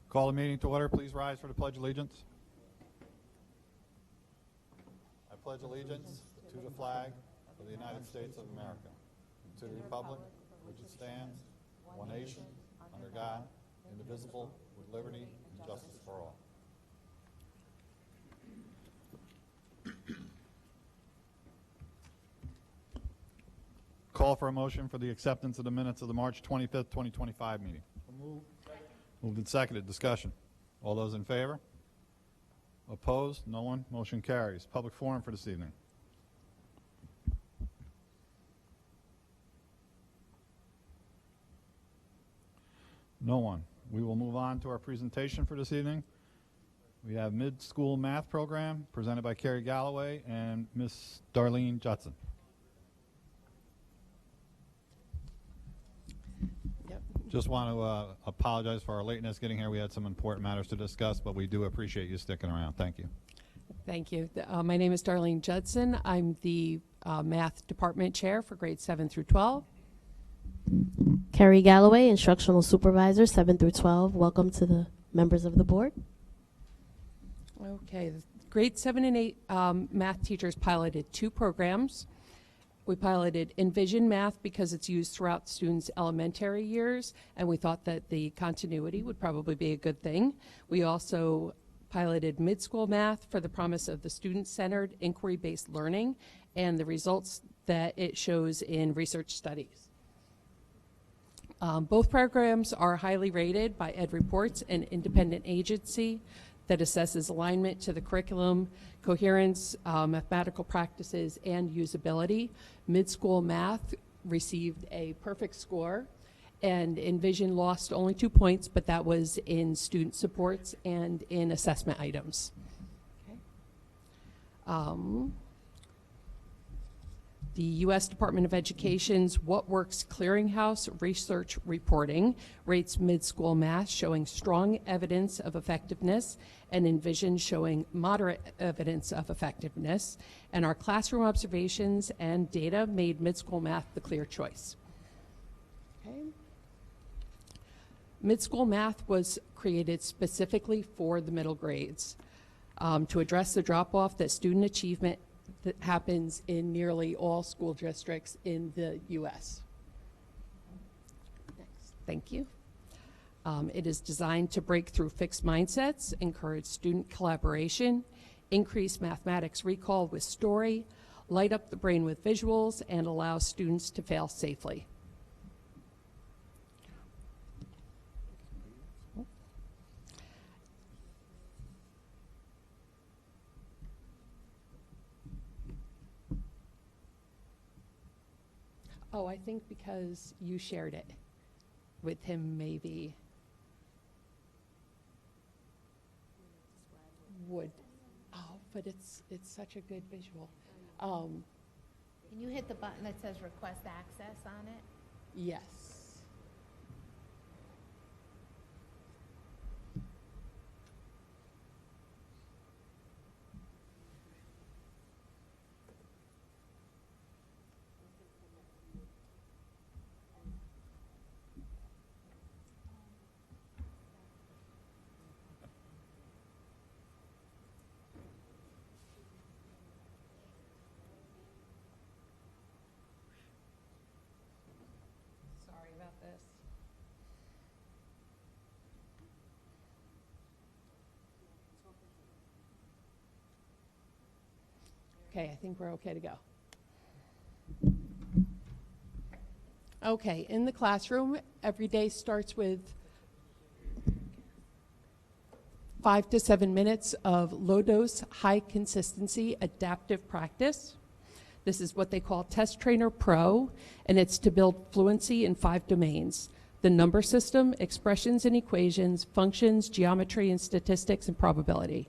Call the meeting to order. Please rise for the Pledge of Allegiance. I pledge allegiance to the flag of the United States of America, and to the republic which it stands, one nation, under God, indivisible, with liberty and justice for all. Call for a motion for the acceptance of the minutes of the March 25th, 2025 meeting. Moved and seconded. Discussion. All those in favor? Opposed? No one? Motion carries. Public forum for this evening. No one. We will move on to our presentation for this evening. We have mid-school math program presented by Carrie Galloway and Miss Darlene Judson. Just want to apologize for our lateness getting here. We had some important matters to discuss, but we do appreciate you sticking around. Thank you. Thank you. My name is Darlene Judson. I'm the math department chair for grades 7 through 12. Carrie Galloway, instructional supervisor, 7 through 12. Welcome to the members of the board. Okay, grade 7 and 8 math teachers piloted 2 programs. We piloted Envision Math because it's used throughout students' elementary years, and we thought that the continuity would probably be a good thing. We also piloted Mid-School Math for the promise of the student-centered, inquiry-based learning and the results that it shows in research studies. Both programs are highly rated by Ed Reports, an independent agency that assesses alignment to the curriculum, coherence, mathematical practices, and usability. Mid-school math received a perfect score, and Envision lost only 2 points, but that was in student supports and in assessment items. Okay. The U.S. Department of Education's What Works Clearinghouse research reporting rates mid-school math showing strong evidence of effectiveness and Envision showing moderate evidence of effectiveness. And our classroom observations and data made mid-school math the clear choice. Okay. Mid-school math was created specifically for the middle grades to address the drop-off that student achievement that happens in nearly all school districts in the U.S. Next. Thank you. It is designed to break through fixed mindsets, encourage student collaboration, increase mathematics recall with story, light up the brain with visuals, and allow students to fail safely. Oh, I think because you shared it with him, maybe would. Oh, but it's such a good visual. Can you hit the button that says request access on it? Yes. This. Okay, I think we're okay to go. Okay, in the classroom, every day starts with 5 to 7 minutes of low-dose, high-consistency adaptive practice. This is what they call Test Trainer Pro, and it's to build fluency in 5 domains: the number system, expressions and equations, functions, geometry and statistics, and probability.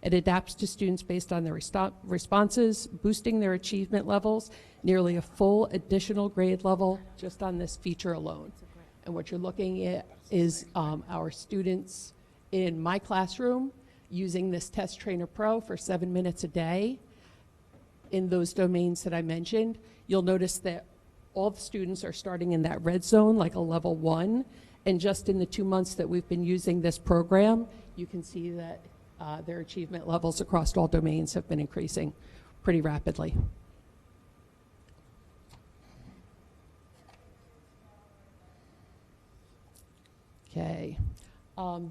It adapts to students based on their responses, boosting their achievement levels, nearly a full additional grade level just on this feature alone. And what you're looking at is our students in my classroom using this Test Trainer Pro for 7 minutes a day. In those domains that I mentioned, you'll notice that all the students are starting in that red zone, like a level 1, And just in the 2 months that we've been using this program, you can see that their achievement levels across all domains have been increasing pretty rapidly. Okay.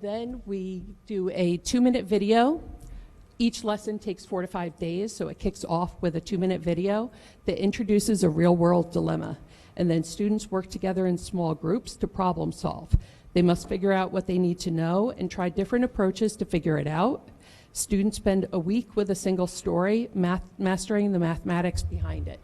Then we do a 2-minute video. Each lesson takes 4 to 5 days, so it kicks off with a 2-minute video that introduces a real-world dilemma. And then students work together in small groups to problem solve. They must figure out what they need to know and try different approaches to figure it out. Students spend a week with a single story, mastering the mathematics behind it.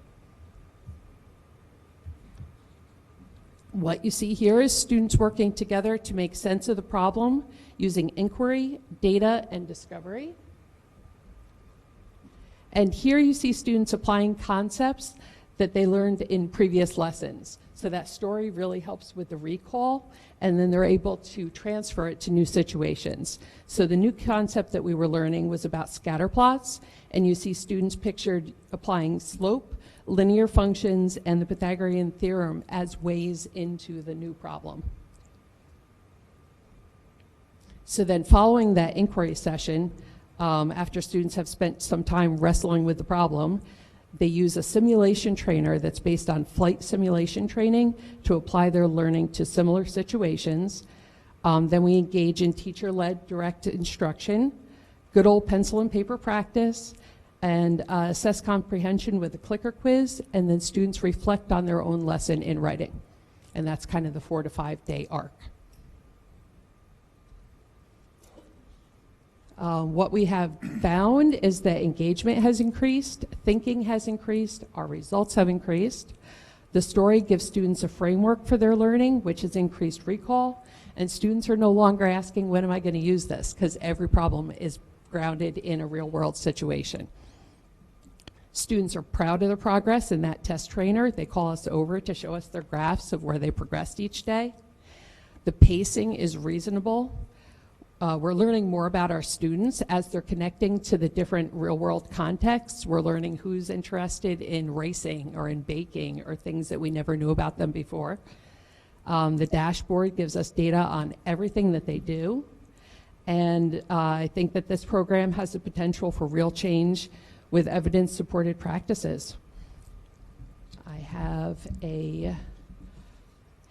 What you see here is students working together to make sense of the problem using inquiry, data, and discovery. And here you see students applying concepts that they learned in previous lessons. So that story really helps with the recall, and then they're able to transfer it to new situations. So the new concept that we were learning was about scatter plots, and you see students pictured applying slope, linear functions, and the Pythagorean theorem as ways into the new problem. So then following that inquiry session, after students have spent some time wrestling with the problem, they use a simulation trainer that's based on flight simulation training to apply their learning to similar situations. Then we engage in teacher-led direct instruction, good old pencil and paper practice, and assess comprehension with a clicker quiz, and then students reflect on their own lesson in writing. And that's kind of the 4 to 5 day arc. What we have found is that engagement has increased, thinking has increased, our results have increased. The story gives students a framework for their learning, which has increased recall, and students are no longer asking, when am I going to use this? Because every problem is grounded in a real-world situation. Students are proud of their progress in that test trainer. They call us over to show us their graphs of where they progressed each day. The pacing is reasonable. We're learning more about our students as they're connecting to the different real-world contexts. We're learning who's interested in racing or in baking or things that we never knew about them before. The dashboard gives us data on everything that they do. And I think that this program has the potential for real change with evidence-supported practices. I have a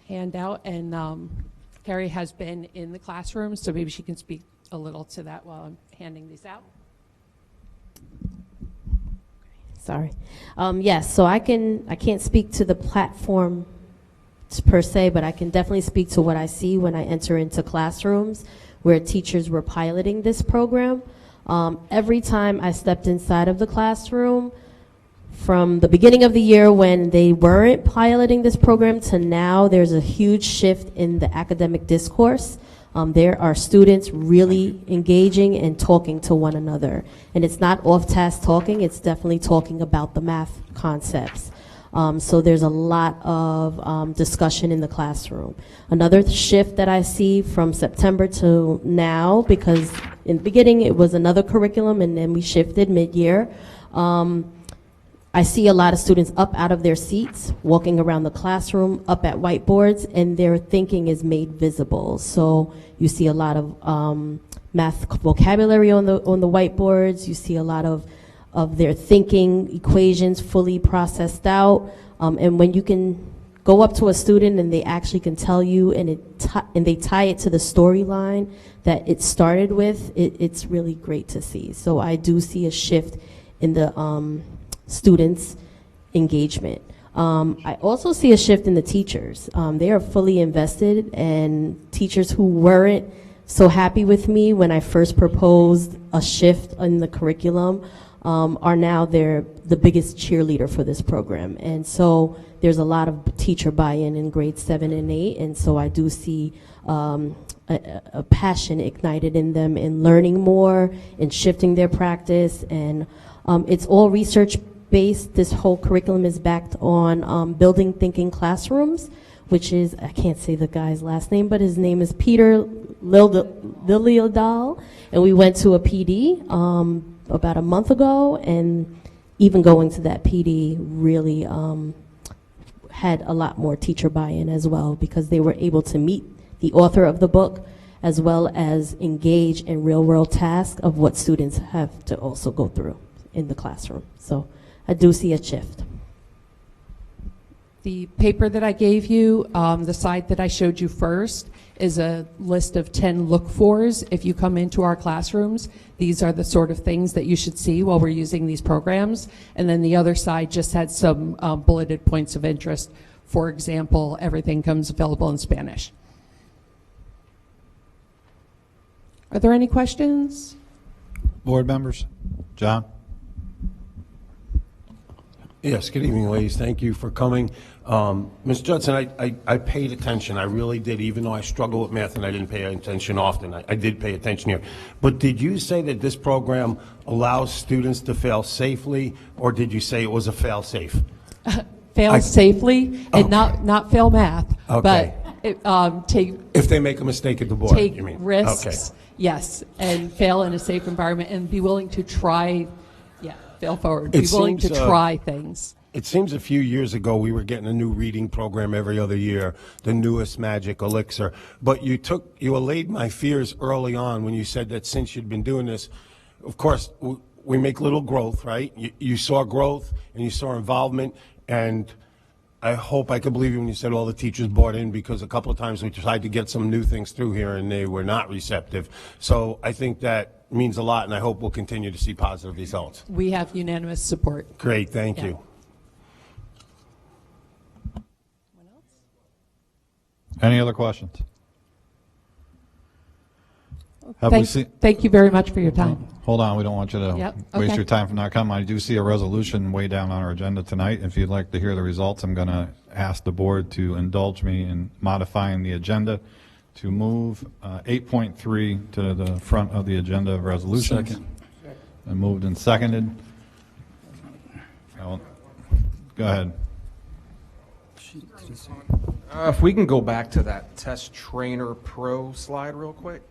handout, and Carrie has been in the classroom, so maybe she can speak a little to that while I'm handing these out. Sorry. Yes, so I can't speak to the platform per se, but I can definitely speak to what I see when I enter into classrooms where teachers were piloting this program. Every time I stepped inside of the classroom, from the beginning of the year when they weren't piloting this program to now, there's a huge shift in the academic discourse. There are students really engaging and talking to one another. And it's not off-task talking, it's definitely talking about the math concepts. So there's a lot of discussion in the classroom. Another shift that I see from September to now, because in the beginning it was another curriculum and then we shifted mid-year, I see a lot of students up out of their seats, walking around the classroom, up at whiteboards, and their thinking is made visible. So you see a lot of math vocabulary on the whiteboards. You see a lot of their thinking equations fully processed out. And when you can go up to a student and they actually can tell you, and they tie it to the storyline that it started with, it's really great to see. So I do see a shift in the students' engagement. I also see a shift in the teachers. They are fully invested, and teachers who weren't so happy with me when I first proposed a shift in the curriculum are now the biggest cheerleader for this program. And so there's a lot of teacher buy-in in grades 7 and 8, and so I do see a passion ignited in them in learning more, in shifting their practice, and it's all research-based. This whole curriculum is backed on building thinking classrooms, which is, I can't say the guy's last name, but his name is Peter Liljedahl, and we went to a PD about a month ago, and even going to that PD really had a lot more teacher buy-in as well, because they were able to meet the author of the book, as well as engage in real-world tasks of what students have to also go through in the classroom. So I do see a shift. The paper that I gave you, the slide that I showed you first, is a list of 10 look-fors. If you come into our classrooms, these are the sort of things that you should see while we're using these programs. And then the other side just had some bulleted points of interest. For example, everything comes available in Spanish. Are there any questions? Board members? John? Yes, good evening, ladies. Thank you for coming. Ms. Judson, I paid attention. I really did, even though I struggle with math and I didn't pay attention often. I did pay attention here. But did you say that this program allows students to fail safely, or did you say it was a fail-safe? Fail safely and not fail math, Okay. but take If they make a mistake at the board, take you mean? risks, Okay. yes, and fail in a safe environment and be willing to try, fail forward, be It willing to seems, try things. It seems a few years ago we were getting a new reading program every other year, the newest magic elixir. But you allayed my fears early on when you said that since you'd been doing this, of course, we make little growth, right? You saw growth and you saw involvement, and I hope I could believe you when you said all the teachers bought in, because a couple of times we tried to get some new things through here and they were not receptive. So I think that means a lot, and I hope we'll continue to see positive results. We have unanimous support. Great, thank Yeah. you. Any other questions? Have we seen? Thank you very much for your time. Hold on, we don't want you to Yep, waste okay. your time from not coming. I do see a resolution way down on our agenda tonight. If you'd like to hear the results, I'm going to ask the board to indulge me in modifying the agenda to move 8.3 to the front of the agenda of resolutions. Second. And moved and seconded. Go ahead. If we can go back to that Test Trainer Pro slide real quick.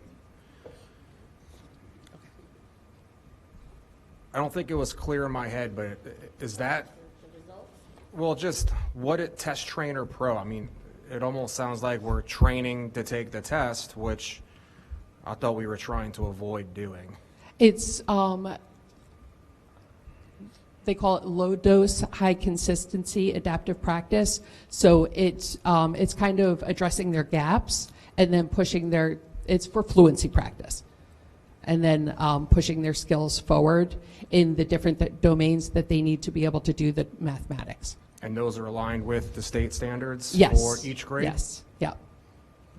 I don't think it was clear in my head, but is that, well, just what it Test Trainer Pro? I mean, it almost sounds like we're training to take the test, which I thought we were trying to avoid doing. It's, they call it low dose, high consistency adaptive practice. So it's kind of addressing their gaps and then pushing it's for fluency practice. And then pushing their skills forward in the different domains that they need to be able to do the mathematics. And those are aligned with the state standards Yes. for each grade? Yes, yeah.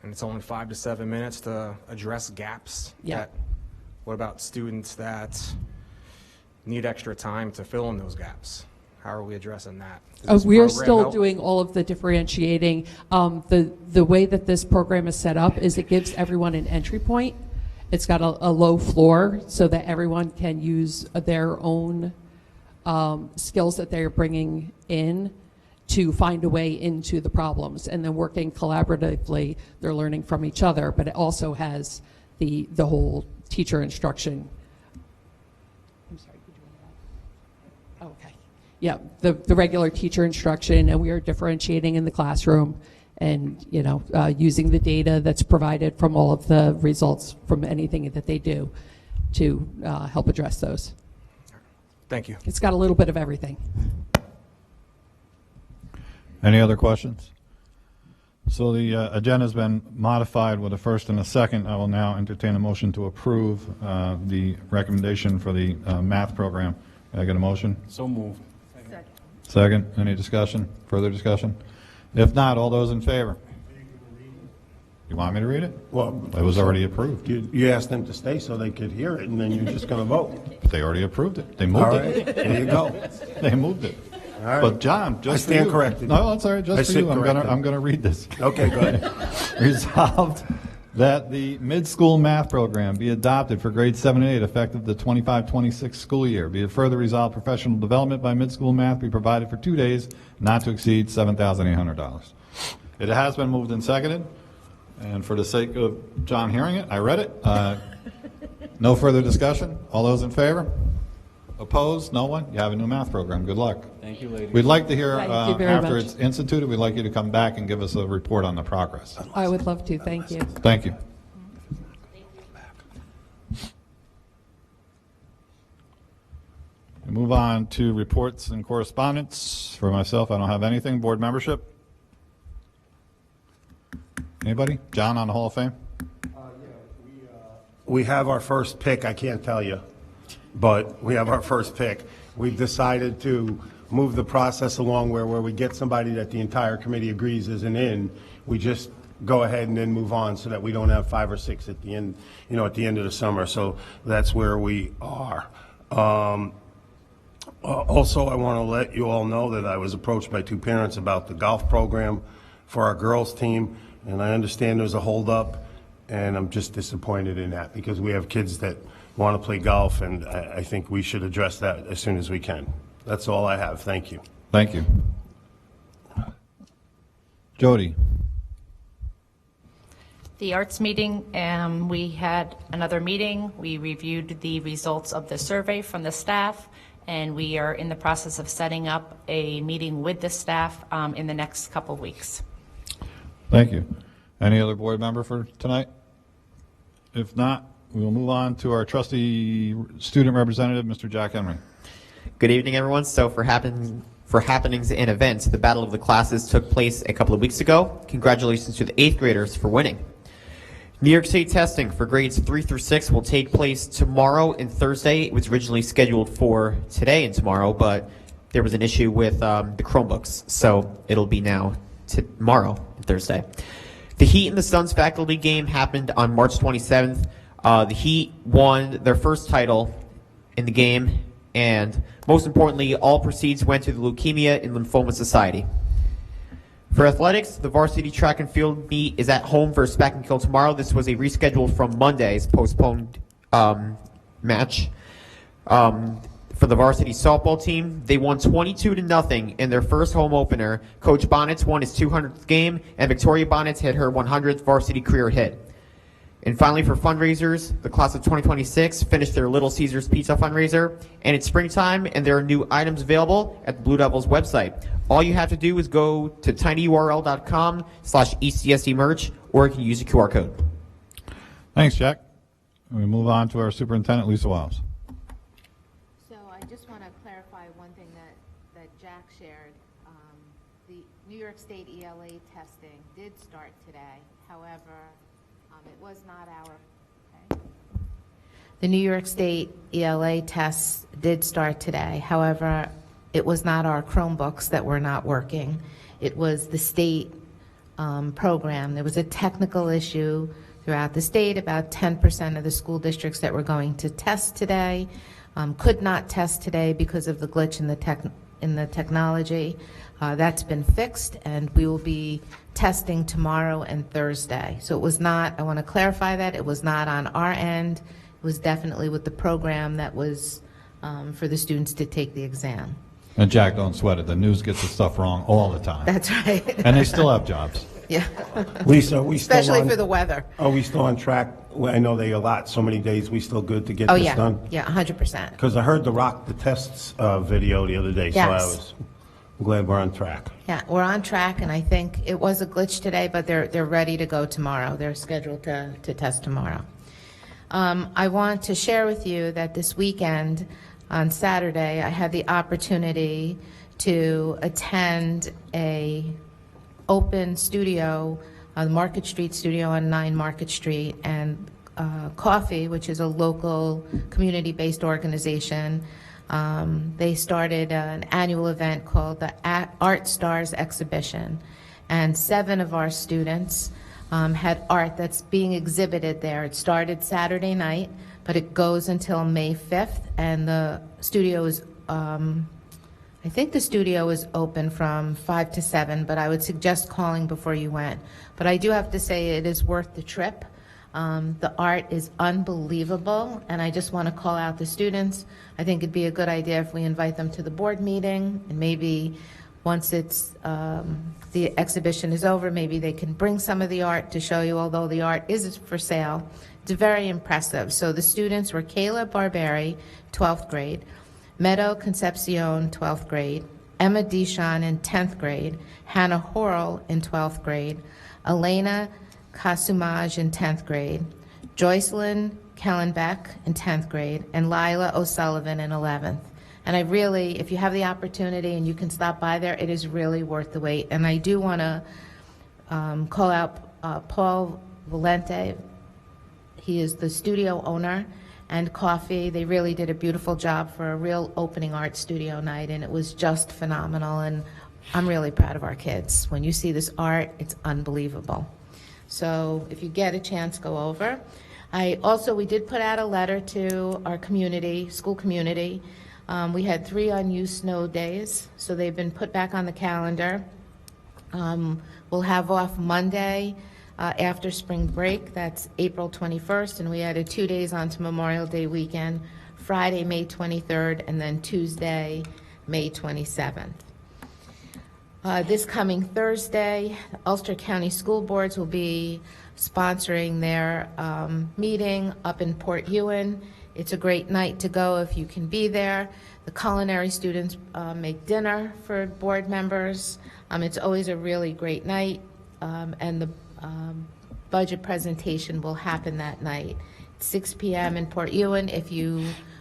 And it's only 5 to 7 minutes to address gaps? Yeah. What about students that need extra time to fill in those gaps? How are we addressing that? Does this We're program still help? doing all of the differentiating. The way that this program is set up is it gives everyone an entry point. It's got a low floor so that everyone can use their own skills that they're bringing in to find a way into the problems. And then working collaboratively, they're learning from each other, but it also has the whole teacher instruction. I'm sorry, could you read that? Okay. Yeah, the regular teacher instruction, and we are differentiating in the classroom and, using the data that's provided from all of the results from anything that they do to help address those. Thank you. It's got a little bit of everything. Any other questions? So the agenda's been modified with a first and a second. I will now entertain a motion to approve the recommendation for the math program. Can I get a motion? So moved. Second. Any discussion? Further discussion? If not, all those in favor? You want me to read it? Well, It was already approved. you asked them to stay so they could hear it, and then you're just going to vote. They already approved it. They All moved right, it. there you go. They moved it. All right. But John, just I for stand you. corrected. No, that's all right. I Just for sit you, I'm corrected. gonna read this. Okay, go ahead. Resolved that the mid-school math program be adopted for grades 7 and 8 effective the 25-26 school year. Be it further resolved, professional development by mid-school math be provided for 2 days, not to exceed $7,800. It has been moved and seconded, and for the sake of John hearing it, I read it. No further discussion. All those in favor? Opposed? No one? You have a new math program. Good luck. Thank you, ladies. We'd like to hear, Thank you very after much. it's instituted, we'd like you to come back and give us a report on the progress. I would love to, thank you. Thank you. We move on to reports and correspondence. For myself, I don't have anything. Board membership? Anybody? John on the Hall of Fame? We have our first pick, I can't tell you, but we have our first pick. We've decided to move the process along where we get somebody that the entire committee agrees isn't in. We just go ahead and then move on so that we don't have 5 or 6 at the end, at the end of the summer. So that's where we are. Also, I want to let you all know that I was approached by 2 parents about the golf program for our girls team, and I understand there's a holdup, and I'm just disappointed in that because we have kids that want to play golf, and I think we should address that as soon as we can. That's all I have. Thank you. Thank you. Jody? The arts meeting, we had another meeting. We reviewed the results of the survey from the staff, and we are in the process of setting up a meeting with the staff in the next couple of weeks. Thank you. Any other board member for tonight? If not, we will move on to our trustee student representative, Mr. Jack Henry. Good evening, everyone. So for happenings and events, the Battle of the Classes took place a couple of weeks ago. Congratulations to the 8th graders for winning. New York State testing for grades 3 through 6 will take place tomorrow and Thursday. It was originally scheduled for today and tomorrow, but there was an issue with the Chromebooks, so it'll be now tomorrow and Thursday. The Heat and the Suns faculty game happened on March 27th. The Heat won their first title in the game, and most importantly, all proceeds went to the Leukemia and Lymphoma Society. For athletics, the varsity track and field meet is at home versus Back and Kill tomorrow. This was a rescheduled from Monday's postponed match. For the varsity softball team, they won 22-0 in their first home opener. Coach Bonnets won his 200th game, and Victoria Bonnets hit her 100th varsity career hit. And finally, for fundraisers, the class of 2026 finished their Little Caesars Pizza fundraiser, and it's springtime, and there are new items available at the Blue Devils website. All you have to do is go to tinyurl.com/ECSD merch, or you can use a QR code. Thanks, Jack. We move on to our superintendent, Lisa Wiles. So I just want to clarify one thing that Jack shared. The New York State ELA testing did start today. However, it was not our, okay. The New York State ELA tests did start today. However, it was not our Chromebooks that were not working. It was the state program. There was a technical issue throughout the state. About 10% of the school districts that were going to test today could not test today because of the glitch in the technology. That's been fixed, and we will be testing tomorrow and Thursday. So it was not, I want to clarify that, it was not on our end. It was definitely with the program that was for the students to take the exam. And Jack, don't sweat it. The news gets the stuff wrong all the time. That's right. And they still have jobs. Yeah. Lisa, are we still Especially on, for the weather. Are we still on track? Well, I know they allot so many days. We still good to get Oh, this yeah. done? Yeah, 100%. Because I heard the Rock the Tests video the other day, so Yes. I'm glad we're on track. Yeah, we're on track, and I think it was a glitch today, but they're ready to go tomorrow. They're scheduled to test tomorrow. I want to share with you that this weekend, on Saturday, I had the opportunity to attend a open studio, Market Street studio on 9 Market Street, and Coffee, which is a local community-based organization. They started an annual event called the Art Stars Exhibition, and 7 of our students had art that's being exhibited there. It started Saturday night, but it goes until May 5th, and the studio is, I think the studio is open from 5 to 7, but I would suggest calling before you went. But I do have to say it is worth the trip. The art is unbelievable, and I just want to call out the students. I think it'd be a good idea if we invite them to the board meeting, and maybe once it's the exhibition is over, maybe they can bring some of the art to show you, although the art is for sale. It's very impressive. So the students were Kayla Barberi, 12th grade, Meadow Concepcion, 12th grade, Emma Dishon in 10th grade, Hannah Horrell in 12th grade, Elena Kasumaj in 10th grade, Joycelyn Kellenbeck in 10th grade, and Lila O'Sullivan in 11th. And I really, if you have the opportunity and you can stop by there, it is really worth the wait. And I do want to call out Paul Valente. He is the studio owner, and Coffee. They really did a beautiful job for a real opening art studio night, and it was just phenomenal. And I'm really proud of our kids. When you see this art, it's unbelievable. So if you get a chance, go over. We did put out a letter to our community, school community. We had 3 unused snow days, so they've been put back on the calendar. We'll have off Monday after spring break, that's April 21st, and we added 2 days onto Memorial Day weekend, Friday, May 23rd, and then Tuesday, May 27th. This coming Thursday, the Ulster County School Boards will be sponsoring their meeting up in Port Ewan. It's a great night to go if you can be there. The culinary students make dinner for board members. It's always a really great night, and the budget presentation will happen that night, 6 p.m. in Port Ewan.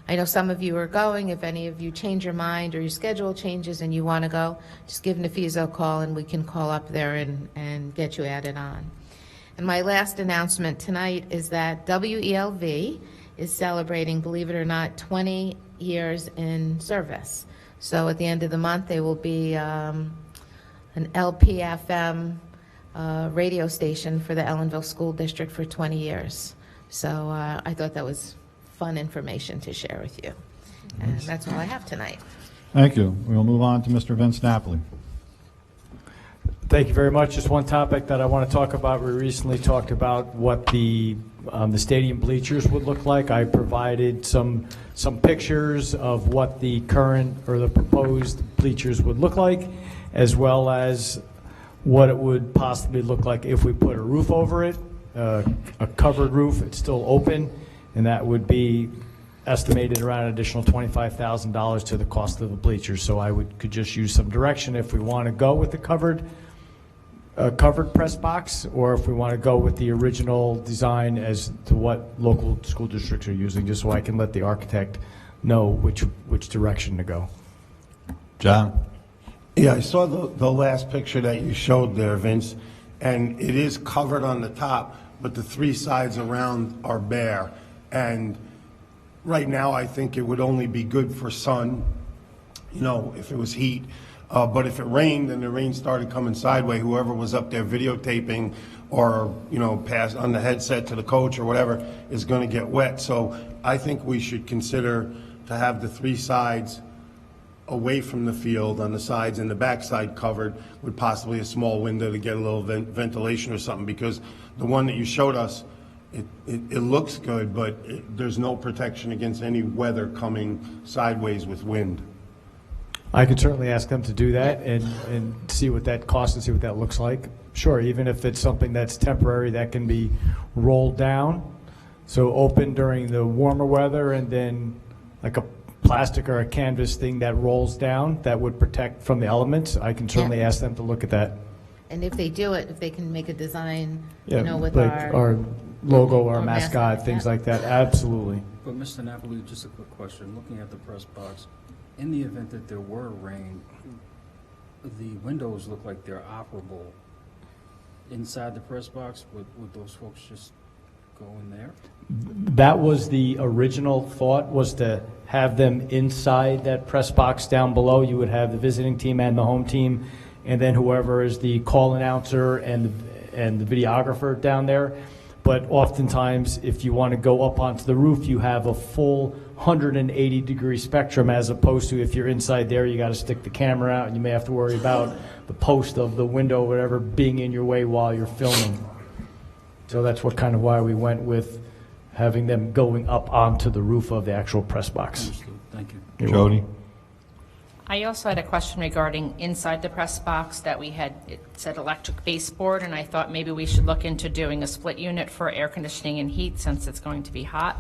I know some of you are going. If any of you change your mind or your schedule changes and you want to go, just give Nafiza a call and we can call up there and get you added on. And my last announcement tonight is that WELV is celebrating, believe it or not, 20 years in service. So at the end of the month, they will be an LPFM radio station for the Ellenville School District for 20 years. So I thought that was fun information to share with you. And that's all I have tonight. Thank you. We'll move on to Mr. Vince Napoli. Thank you very much. Just one topic that I want to talk about. We recently talked about what the stadium bleachers would look like. I provided some pictures of what the current or the proposed bleachers would look like, as well as what it would possibly look like if we put a roof over it, a covered roof. It's still open, and that would be estimated around an additional $25,000 to the cost of the bleachers. So I could just use some direction if we want to go with the covered press box, or if we want to go with the original design as to what local school districts are using, just so I can let the architect know which direction to go. John? Yeah, I saw the last picture that you showed there, Vince, and it is covered on the top, but the 3 sides around are bare. And right now, I think it would only be good for sun, if it was heat. But if it rained and the rain started coming sideways, whoever was up there videotaping or, passed on the headset to the coach or whatever is going to get wet. So I think we should consider to have the 3 sides away from the field on the sides and the backside covered with possibly a small window to get a little ventilation or something, because the one that you showed us, it looks good, but there's no protection against any weather coming sideways with wind. I could certainly ask them to do that and see what that costs and see what that looks like. Sure, even if it's something that's temporary, that can be rolled down. So open during the warmer weather, and then like a plastic or a canvas thing that rolls down that would protect from the elements. I can certainly ask them to look at that. And if they do it, if they can make a design, Yeah, with like our logo, our our mascot, things like that. Absolutely. But Mr. Napoli, just a quick question. Looking at the press box, in the event that there were rain, the windows look like they're operable. Inside the press box, would those folks just go in there? That was the original thought, was to have them inside that press box down below. You would have the visiting team and the home team, and then whoever is the call announcer and the videographer down there. But oftentimes, if you want to go up onto the roof, you have a full 180-degree spectrum, as opposed to if you're inside there, you got to stick the camera out, and you may have to worry about the post of the window, or whatever, being in your way while you're filming. So that's why we went with having them going up onto the roof of the actual press box. Understood. Thank you. You're Jody? welcome. I also had a question regarding inside the press box that it said electric baseboard, and I thought maybe we should look into doing a split unit for air conditioning and heat since it's going to be hot.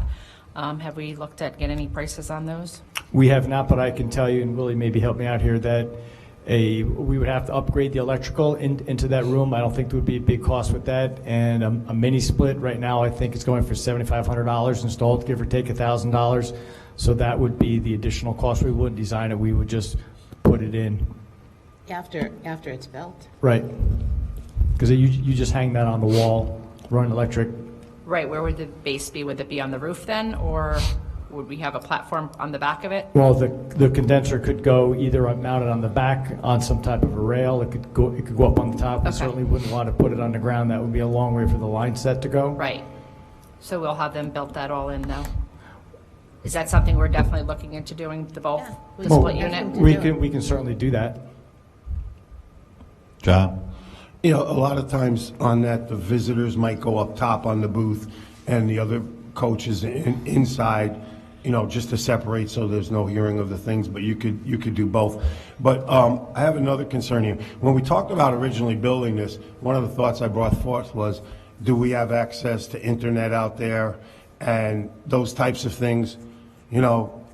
Have we looked at getting any prices on those? We have not, but I can tell you, and Willie maybe help me out here, that we would have to upgrade the electrical into that room. I don't think there would be a big cost with that. And a mini split right now, I think it's going for $7,500 installed, give or take $1,000. So that would be the additional cost. We wouldn't design it, we would just put it in. After it's built. Right. Because you just hang that on the wall, run electric. Right, where would the base be? Would it be on the roof then, or would we have a platform on the back of it? Well, the condenser could go either mounted on the back on some type of a rail. It could go up on the top. We Okay. certainly wouldn't want to put it on the ground. That would be a long way for the line set to go. Right. So we'll have them build that all in, though. Is that something we're definitely looking into doing, the both, the Well, split unit? we can certainly do that. John? You know, a lot of times on that, the visitors might go up top on the booth and the other coaches inside, you know, just to separate so there's no hearing of the things, but you could do both. But I have another concern here. When we talked about originally building this, one of the thoughts I brought forth was, do we have access to internet out there and those types of things? You know,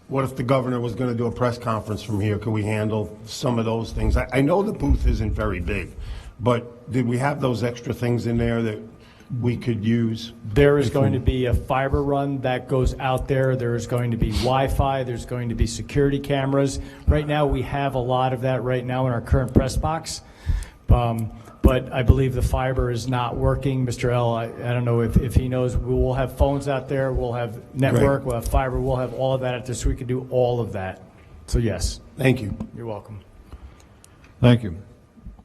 what if the governor was going to do a press conference from here? Could we handle some of those things? I know the booth isn't very big, but did we have those extra things in there that we could use? There is going to be a fiber run that goes out there. There is going to be Wi-Fi. There's going to be security cameras. Right now, we have a lot of that right now in our current press box. But I believe the fiber is not working. Mr. L, I don't know if he knows. We will have phones out there. We'll have network. Great. We'll have fiber. We'll have all of that out there, so we can do all of that. So yes. Thank you. You're welcome. Thank you.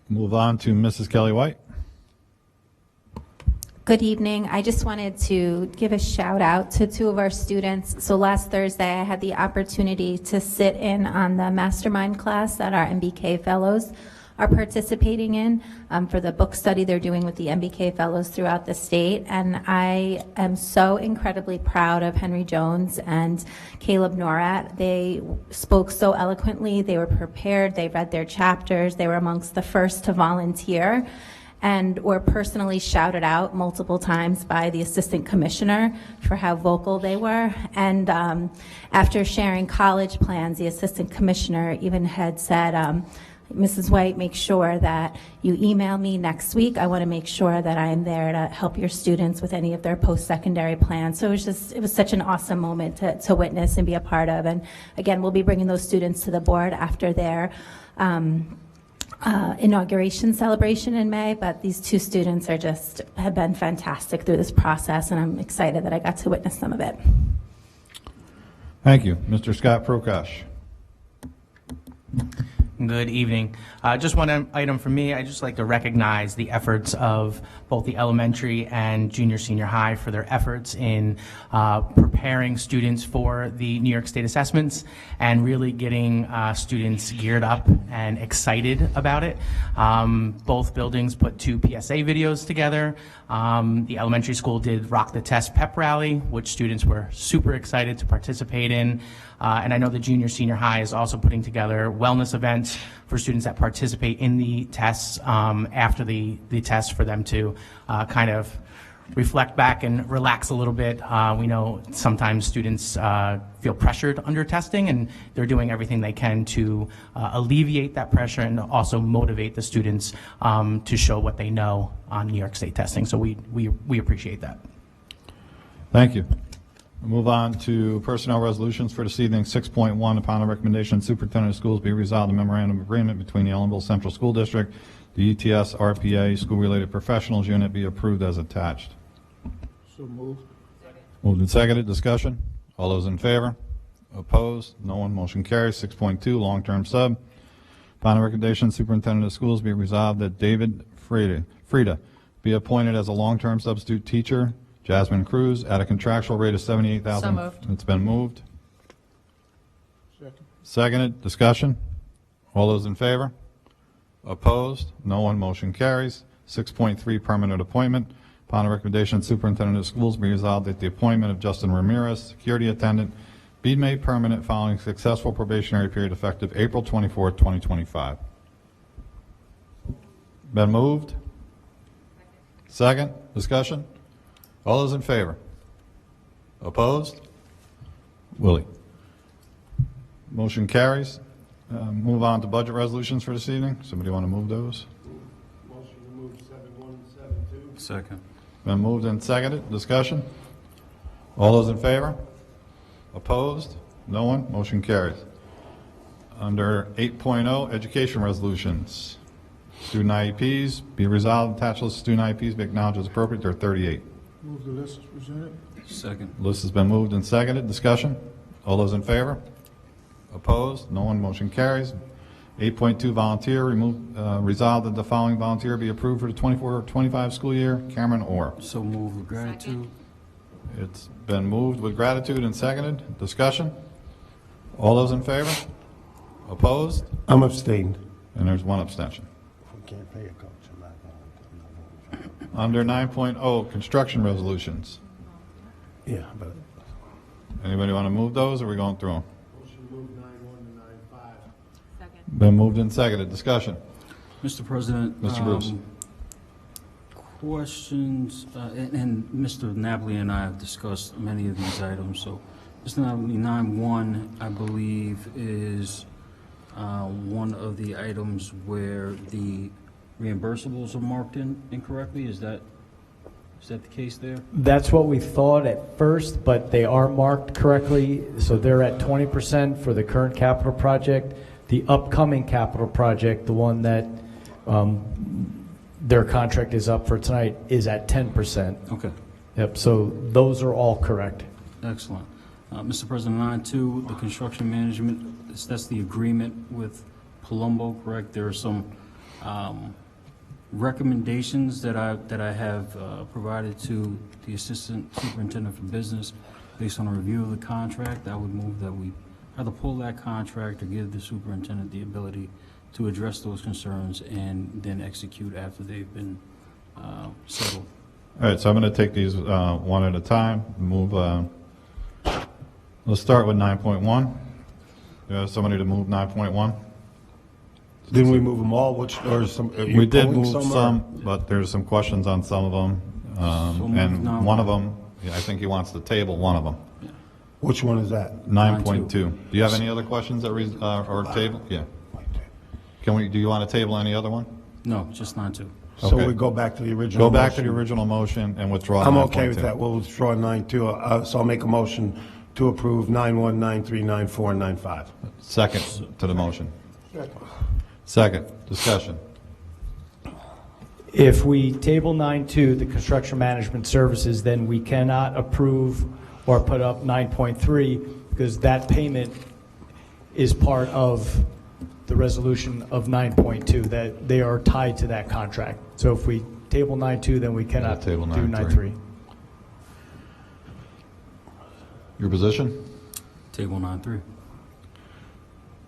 Move on to Mrs. Kelly White. Good evening. I just wanted to give a shout out to two of our students. So last Thursday, I had the opportunity to sit in on the mastermind class that our MBK fellows are participating in for the book study they're doing with the MBK fellows throughout the state. And I am so incredibly proud of Henry Jones and Caleb Norat. They spoke so eloquently. They were prepared. They read their chapters. They were amongst the first to volunteer, and were personally shouted out multiple times by the assistant commissioner for how vocal they were. And after sharing college plans, the assistant commissioner even had said, Mrs. White, make sure that you email me next week. I want to make sure that I am there to help your students with any of their post-secondary plans. So it was such an awesome moment to witness and be a part of. And again, we'll be bringing those students to the board after their inauguration celebration in May, but these two students have been fantastic through this process, and I'm excited that I got to witness some of it. Thank you. Mr. Scott Prokash. Good evening. Just one item for me. I'd just like to recognize the efforts of both the elementary and junior senior high for their efforts in preparing students for the New York State assessments and really getting students geared up and excited about it. Both buildings put 2 PSA videos together. The elementary school did Rock the Test pep rally, which students were super excited to participate in. And I know the junior senior high is also putting together wellness events for students that participate in the tests after the tests, for them to kind of reflect back and relax a little bit. We know sometimes students feel pressured under testing, and they're doing everything they can to alleviate that pressure and also motivate the students to show what they know on New York State testing. So we appreciate that. Thank you. We'll move on to personnel resolutions for this evening. 6.1, upon the recommendation of superintendent of schools, be resolved a memorandum of agreement between the Ellenville Central School District, the ETS RPA School-Related Professionals Unit be approved as attached. So moved. Moved and seconded. Discussion. All those in favor? Opposed? No one. Motion carries. 6.2, long-term sub. Upon the recommendation of superintendent of schools, be resolved that David Frieda be appointed as a long-term substitute teacher. Jasmine Cruz at a contractual rate of $78,000. So moved. It's been moved. Second. Seconded. Discussion. All those in favor? Opposed? No one. Motion carries. 6.3, permanent appointment. Upon the recommendation of superintendent of schools, be resolved that the appointment of Justin Ramirez, security attendant, be made permanent following successful probationary period effective April 24, 2025. Been moved. Second. Discussion. All those in favor? Opposed? Willie. Motion carries. Move on to budget resolutions for this evening. Somebody want to move those? Motion to move 7-1 and 7-2. Second. Been moved and seconded. Discussion? All those in favor? Opposed? No one? Motion carries. Under 8.0, education resolutions. Student IEPs, be resolved, attached list of student IEPs be acknowledged as appropriate. There are 38. Move the list as presented. Second. List has been moved and seconded. Discussion? All those in favor? Opposed? No one. Motion carries. 8.2 volunteer, resolved that the following volunteer be approved for the 24-25 school year. Cameron Orr. So move with gratitude. It's been moved with gratitude and seconded. Discussion? All those in favor? Opposed? I'm abstained. And there's one abstention. We can't pay a coach. I'm not going to. Under 9.0, construction resolutions. Yeah, but. Anybody want to move those, or are we going through them? Motion to move 9-1 to 9-5. Second. Been moved and seconded. Discussion? Mr. President. Mr. Bruce. Questions, and Mr. Napoli and I have discussed many of these items, so Mr. Napoli, 9-1, I believe, is one of the items where the reimbursables are marked incorrectly. Is that the case there? That's what we thought at first, but they are marked correctly. So they're at 20% for the current capital project. The upcoming capital project, the one that their contract is up for tonight, is at 10%. Okay, Yep, so those are all correct. excellent. Mr. President, 9-2, the construction management, that's the agreement with Palumbo, correct? There are some recommendations that I have provided to the Assistant Superintendent for Business based on a review of the contract. I would move that we either pull that contract or give the superintendent the ability to address those concerns and then execute after they've been settled. All right, so I'm going to take these one at a time. Move. Let's start with 9.1. You have somebody to move 9.1? Didn't we move them all? Or some? Are you We did pulling move or- some, but there's some questions on some of them. move And 9.1. one of them, I think he wants to table one of them. Which one is that? 9.2. Do you have any other questions that or table? Yeah. Do you want to table any other one? No, just 9-2. So Okay. we go back to the original. Go back to the motion. original motion and withdraw 9.2. I'm okay with that. We'll withdraw 9-2. So I'll make a motion to approve 9-1, 9-3, 9-4, and 9-5. Second to the motion. Second. Discussion. If we table 9.2, the construction management services, then we cannot approve or put up 9.3 because that payment is part of the resolution of 9.2, that they are tied to that contract. So if we table 9.2, then we cannot do table 9.3. 9.3. Your position? Table 9-3.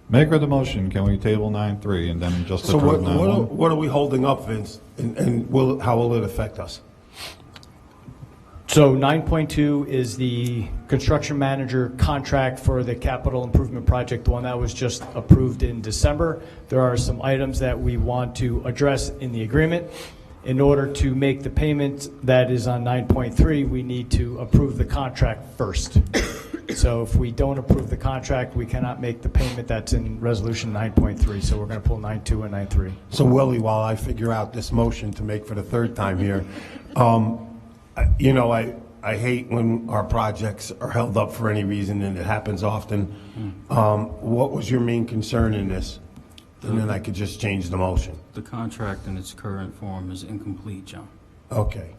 Maker of the motion, can we table 9.3 and then just So approve 9.1? what are we holding up, Vince? And how will it affect us? So 9.2 is the construction manager contract for the capital improvement project, the one that was just approved in December. There are some items that we want to address in the agreement. In order to make the payment that is on 9.3, we need to approve the contract first. So if we don't approve the contract, we cannot make the payment that's in resolution 9.3. So we're going to pull 9.2 and 9.3. So Willie, while I figure out this motion to make for the third time here, you know, I hate when our projects are held up for any reason, and it happens often. What was your main concern in this? And then I could just change the motion. The contract in its current form is incomplete, John. Okay.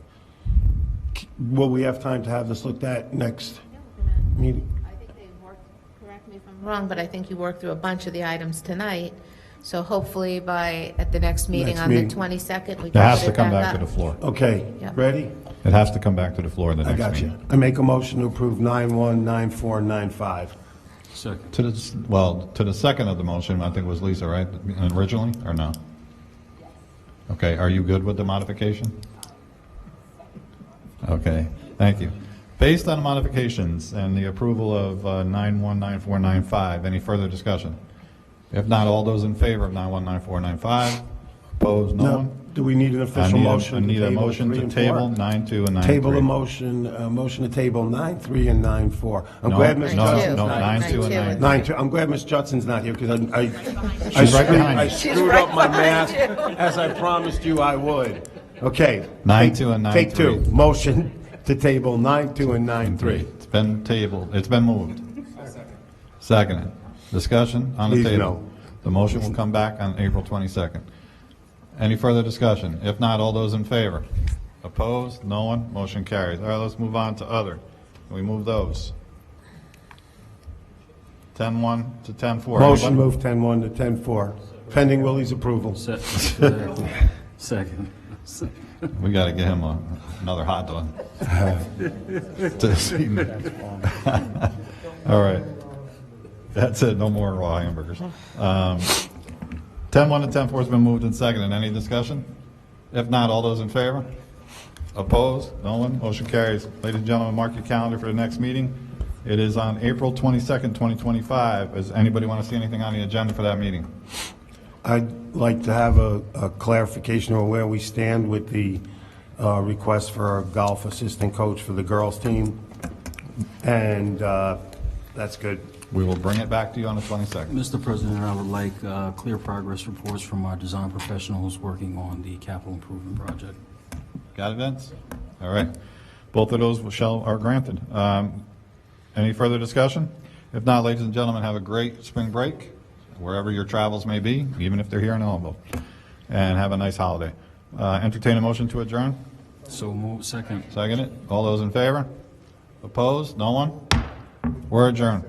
Will we have time to have this looked at next meeting? I think they worked, correct me if I'm wrong, but I think you worked through a bunch of the items tonight. So hopefully at the next meeting Next on the meeting. 22nd, we It can has put to it come back back to up. the floor. Okay, Yep. ready? It has to come back to the floor the I next got meeting. you. I make a motion to approve 9-1, 9-4, and 9-5. Second. To the second of the motion, I think it was Lisa, right, originally, or no? Okay, are you good with the modification? Okay, thank you. Based on the modifications and the approval of 9-1, 9-4, 9-5, any further discussion? If not, all those in favor of 9-1, 9-4, 9-5? Opposed, no No. one? Do we need an official motion? I to need a table motion 3 to and table 4? 9-2 and 9-3. Table a motion to table 9-3 and 9-4. I'm No, glad Ms. no, Judson's no, not 9-2 here. and 9-2. I'm glad Ms. Judson's not here, because She's right behind I you. screwed up my math, as I promised you I would. Okay. 9-2 and 9-3. Take 2. Motion to table 9-2 and 9-3. It's been tabled, it's been moved. Seconded. Discussion on the Please, table. no. The motion will come back on April 22nd. Any further discussion? If not, all those in favor? Opposed? No one? Motion carries. All right, let's move on to other. Can we move those? 10-1 to 10-4. Motion Anybody? move 10-1 to 10-4, pending Willie's approval. Second. We got to get him another hot dog. This evening. All right. That's it. No more raw hamburgers. 10-1 to 10-4 has been moved and seconded. Any discussion? If not, all those in favor? Opposed? No one? Motion carries. Ladies and gentlemen, mark your calendar for the next meeting. It is on April 22nd, 2025. Does anybody want to see anything on the agenda for that meeting? I'd like to have a clarification on where we stand with the request for a golf assistant coach for the girls' team, and that's good. We will bring it back to you on the 22nd. Mr. President, I would like clear progress reports from our design professionals working on the capital improvement project. Got it, Vince? All right. Both of those are granted. Any further discussion? If not, ladies and gentlemen, have a great spring break, wherever your travels may be, even if they're here in Ellenville, and have a nice holiday. Entertain a motion to adjourn? So move. Second. Second it. All those in favor? Opposed? No one? We're adjourned.